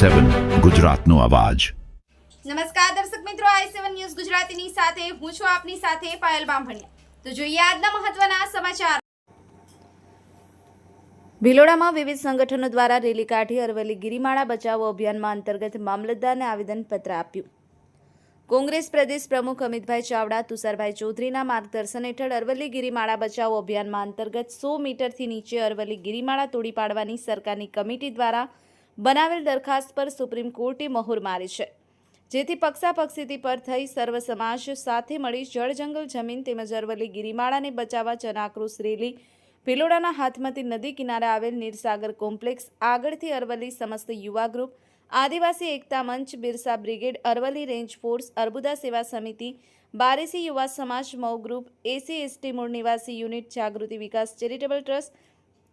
i7 ગુજરાતનો અવાજ। નમસ્કાર દર્શક મિત્રો, i7 ન્યૂઝ ગુજરાતીની સાથે હું છું આપની સાથે પાયલ બામભણિયા। તો જોઈએ આજના મહત્વના સમાચાર। ભિલોડામાં વિવિધ સંગઠનો દ્વારા રેલી કાઢી અરવલ્લી ગિરિમાળા બચાવો અભિયાનમાં અંતર્ગત મામલતદારને આવેદનપત્ર આપ્યું। કોંગ્રેસ પ્રદેશ પ્રમુખ અમિતભાઈ ચાવડા, તુષારભાઈ ચૌધરીના માર્ગદર્શન હેઠળ અરવલ્લી ગિરિમાળા બચાવો અભિયાનમાં અંતર્ગત 100 મીટરથી નીચે અરવલ્લી ગિરિમાળા તોડી પાડવાની સરકારની કમિટી દ્વારા બનાવેલ દરખાસ્ત પર સુપ્રીમ કોર્ટે મહોર મારી છે, જેથી પક્ષાપક્ષીથી પર થઈ સર્વ સમાજ સાથે મળી જળ જંગલ જમીન તેમજ અરવલ્લી ગિરિમાળાને બચાવવા જનાક્રોશ રેલી ભિલોડાના હાથમતી નદી કિનારે આવેલ નીરસાગર કોમ્પ્લેક્સ આગળથી અરવલ્લી સમસ્ત યુવા ગ્રુપ, આદિવાસી એકતા મંચ, Birsa brigade, Aravalli range force, Arbuda સેવા સમિતિ, બારેસી યુવા સમાજ, મૌ ગ્રુપ, એસી એસટી મૂળ નિવાસી યુનિટ, જાગૃતિ વિકાસ ચેરિટેબલ ટ્રસ્ટ,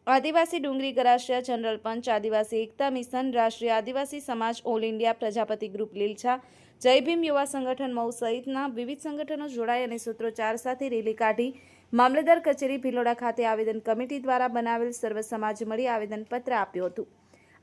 આદિવાસી ડુંગરી ગરાસિયા જનરલ પંચ, આદિવાસી એકતા મિશન, રાષ્ટ્રીય આદિવાસી સમાજ, all India Prajapati group Lilchha, જય ભીમ યુવા સંગઠન મૌ સહિતના વિવિધ સંગઠનો જોડાઈ અને સૂત્રોચ્ચાર સાથે રેલી કાઢી મામલતદાર કચેરી ભિલોડા ખાતે આવેદન કમિટી દ્વારા બનાવેલ સર્વ સમાજ મળી આવેદનપત્ર આપ્યું હતું।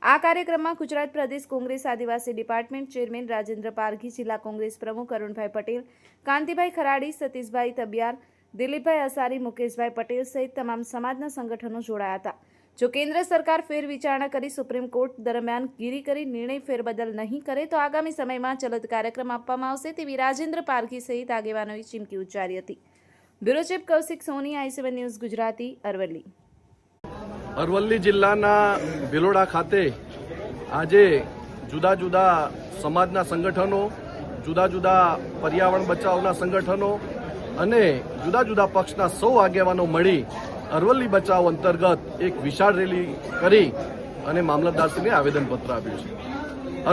આ કાર્યક્રમમાં ગુજરાત પ્રદેશ કોંગ્રેસ આદિવાસી ડિપાર્ટમેન્ટ ચેરમેન રાજેન્દ્ર પારઘી, જિલ્લા કોંગ્રેસ પ્રમુખ અરુણભાઈ પટેલ, કાંતિભાઈ ખરાડી, સતીશભાઈ તબિયાર, દિલીપભાઈ અસારી, મુકેશભાઈ પટેલ સહિત તમામ સમાજના સંગઠનો જોડાયા હતા। જો કેન્દ્ર સરકાર ફેર વિચારણા કરી સુપ્રીમ કોર્ટ દરમિયાન ગીરી કરી નિર્ણય ફેરબદલ નહીં કરે તો આગામી સમયમાં ચલત કાર્યક્રમ આપવામાં આવશે તેવી રાજેન્દ્ર પારઘી સહિત આગેવાનોએ ચીમકી ઉચ્ચારી હતી। બ્યુરો ચીફ કૌશિક સોની, i7 ન્યૂઝ ગુજરાતી, અરવલ્લી। અરવલ્લી જિલ્લાના ભિલોડા ખાતે આજે જુદા જુદા સમાજના સંગઠનો, જુદા જુદા પર્યાવરણ બચાવના સંગઠનો અને જુદા જુદા પક્ષના સૌ આગેવાનો મળી અરવલ્લી બચાવ અંતર્ગત એક વિશાળ રેલી કરી અને મામલતદારશ્રીને આવેદનપત્ર આપ્યું છે।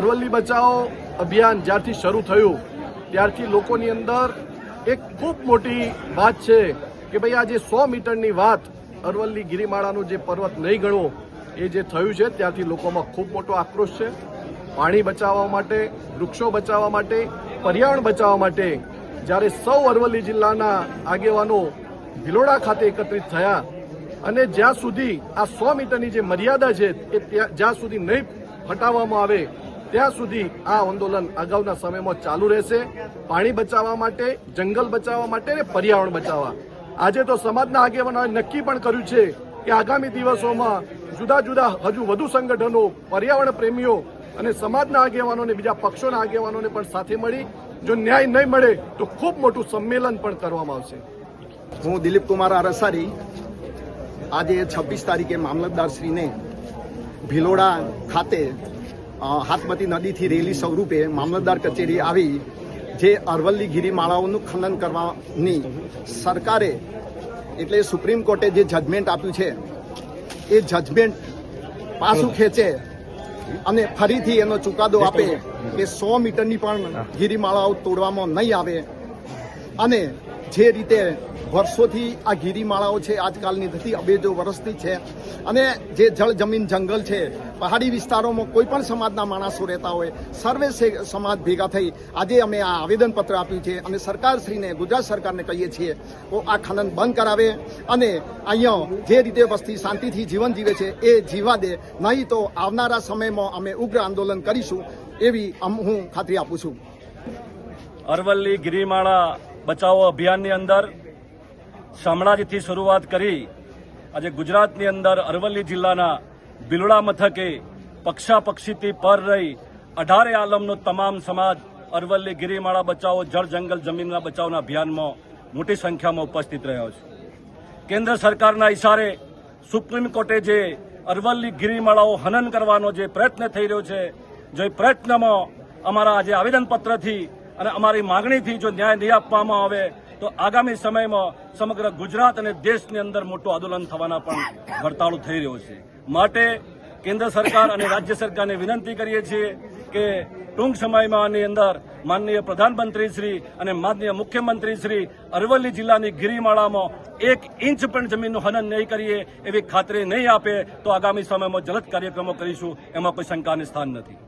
અરવલ્લી બચાવો અભિયાન જ્યારથી શરૂ થયું ત્યારથી લોકોની અંદર એક ખૂબ મોટી વાત છે કે ભાઈ આ જે 100 મીટરની વાત અરવલ્લી ગિરિમાળાનું જે પર્વત નહીં ગણવો એ જે થયું છે ત્યારથી લોકોમાં ખૂબ મોટો આક્રોશ છે। પાણી બચાવવા માટે, વૃક્ષો બચાવવા માટે, પર્યાવરણ બચાવવા માટે જ્યારે સૌ અરવલ્લી જિલ્લાના આગેવાનો ભિલોડા ખાતે એકત્રિત થયા અને જ્યાં સુધી આ 100 મીટરની જે મર્યાદા છે એ જ્યાં સુધી નહીં હટાવવામાં આવે ત્યાં સુધી આ આંદોલન અગાઉના સમયમાં ચાલુ રહેશે। પાણી બચાવવા માટે, જંગલ બચાવવા માટે અને પર્યાવરણ બચાવવા આજે તો સમાજના આગેવાનોએ નક્કી પણ કર્યું છે કે આગામી દિવસોમાં જુદા જુદા હજુ વધુ સંગઠનો, પર્યાવરણ પ્રેમીઓ અને સમાજના આગેવાનોને, બીજા પક્ષોના આગેવાનોને પણ સાથે મળી જો ન્યાય નહીં મળે તો ખૂબ મોટું સંમેલન પણ કરવામાં આવશે। હું દિલીપ કુમાર અરસારી આજે 26 તારીખે મામલતદારશ્રીને ભિલોડા ખાતે હાથમતી નદીથી રેલી સ્વરૂપે મામલતદાર કચેરી આવી જે અરવલ્લી ગિરિમાળાઓનું ખનન કરવાની સરકારે એટલે સુપ્રીમ કોર્ટે જે જજમેન્ટ આપ્યું છે એ જજમેન્ટ પાછું ખેંચે અને ફરીથી એનો ચુકાદો આપે કે 100 મીટરની પણ ગિરિમાળાઓ તોડવામાં નહીં આવે અને જે રીતે વર્ષોથી આ ગિરિમાળાઓ છે આજકાલની નથી, અબેજો વર્ષથી છે અને જે જળ જમીન જંગલ છે, પહાડી વિસ્તારોમાં કોઈ પણ સમાજના માણસો રહેતા હોય, સર્વે સમાજ ભેગા થઈ આજે અમે આ આવેદનપત્ર આપ્યું છે અને સરકારશ્રીને, ગુજરાત સરકારને કહીએ છીએ તો આ ખનન બંધ કરાવે અને અહીંયા જે રીતે વસ્તી શાંતિથી જીવન જીવે છે એ જીવા દે, નહીં તો આવનારા સમયમાં અમે ઉગ્ર આંદોલન કરીશું એવી હું ખાતરી આપું છું। અરવલ્લી ગિરિમાળા બચાવો અભિયાનની અંદર શામળાજીથી શરૂઆત કરી આજે ગુજરાતની અંદર અરવલ્લી જિલ્લાના ભિલોડા મથકે પક્ષાપક્ષીથી પર રહી 18 આલમનો તમામ સમાજ અરવલ્લી ગિરિમાળા બચાવો, જળ જંગલ જમીનના બચાવના અભિયાનમાં મોટી સંખ્યામાં ઉપસ્થિત રહ્યો છે। કેન્દ્ર સરકારના ઇશારે સુપ્રીમ કોર્ટે જે અરવલ્લી ગિરિમાળાઓ હનન કરવાનો જે પ્રયત્ન થઈ રહ્યો છે, જો એ પ્રયત્નમાં અમારા આજે આવેદનપત્રથી અને અમારી માગણીથી જો ન્યાય નહીં આપવામાં આવે તો આગામી સમયમાં સમગ્ર ગુજરાત અને દેશની અંદર મોટું આંદોલન થવાના પણ વર્તાળો થઈ રહ્યો છે। માટે કેન્દ્ર સરકાર અને રાજ્ય સરકારને વિનંતી કરીએ છીએ કે ટૂંક સમયમાં આની અંદર માનનીય પ્રધાનમંત્રી શ્રી અને માનનીય મુખ્યમંત્રી શ્રી અરવલ્લી જિલ્લાની ગિરિમાળામાં 1 ઇંચ પણ જમીનનું હનન નહીં કરીએ એવી ખાતરી નહીં આપે તો આગામી સમયમાં જલદ કાર્યક્રમો કરીશું, એમાં કોઈ શંકાને સ્થાન નથી।